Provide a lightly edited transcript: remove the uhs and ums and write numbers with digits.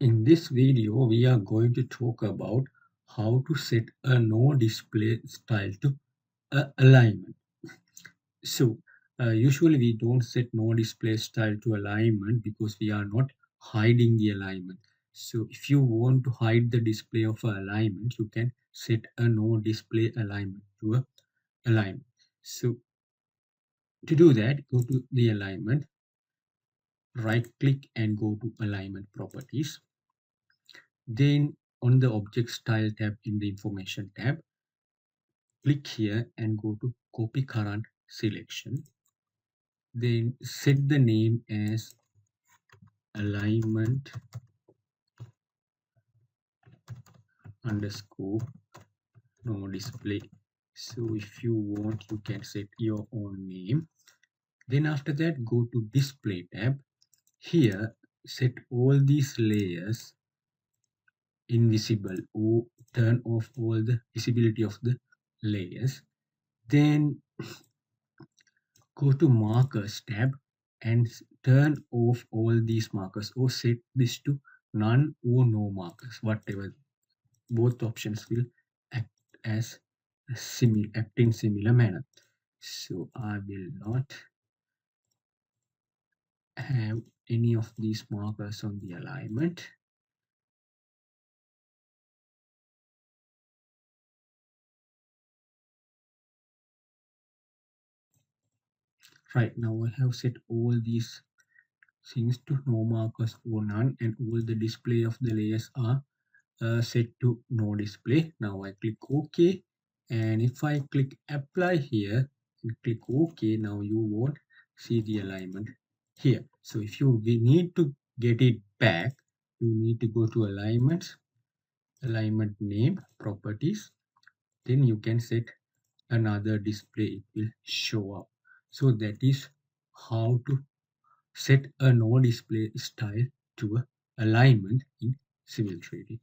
In this video, we are going to talk about how to set a no display style to alignment. So, usually we don't set no display style to alignment because we are not hiding the alignment. So, if you want to hide the display of a alignment, you can set a no display alignment to a alignment. So, to do that, go to the alignment, right click and go to alignment properties. Then on the object style tab in the information tab, click here and go to copy current selection. Then set the name as alignment underscore no display. So if you want, you can set your own name. Then after that, go to display tab. Here, set all these layers invisible or turn off all the visibility of the layers. Then go to markers tab and turn off all these markers or set this to none or no markers, whatever. Both options will act as act in similar manner. So I will not have any of these markers on the alignment. Right now I have set all these things to no markers or none, and all the display of the layers are set to no display. Now I click OK, and if I click apply here and click OK, now you won't see the alignment here. So if you need to get it back, you need to go to alignments, alignment name, properties, then you can set another display, it will show up. So that is how to set a no display style to a alignment in Civil 3D.